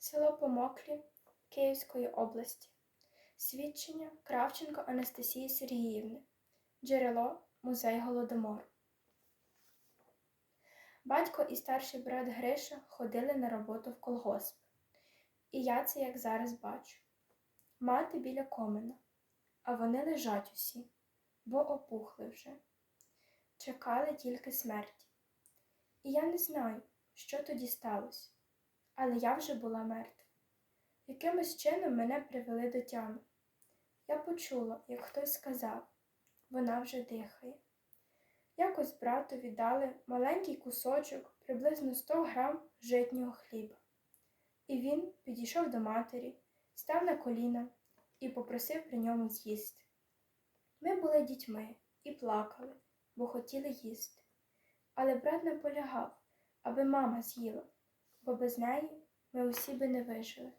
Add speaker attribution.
Speaker 1: Село Помоклі Київської області. Свідчення Кравченко Анастасії Сергіївни. Джерело музей Голодомору. Батько і старший брат Гриша ходили на роботу в колгосп. І я це як зараз бачу. Мати біля комина, а вони лежать усі, бо опухли вже. Чекали тільки смерті. І я не знаю, що тоді сталося, але я вже була мертва. Якимось чином мене привели до тями. Я почула, як хтось сказав, вона вже дихає. Якось брату віддали маленький кусочок, приблизно 100 грам житнього хліба. І він підійшов до матері, став на коліна і попросив при ньому з'їсти. Ми були дітьми і плакали, бо хотіли їсти. Але брат наполягав, аби мама з'їла, бо без неї ми усі би не вижили.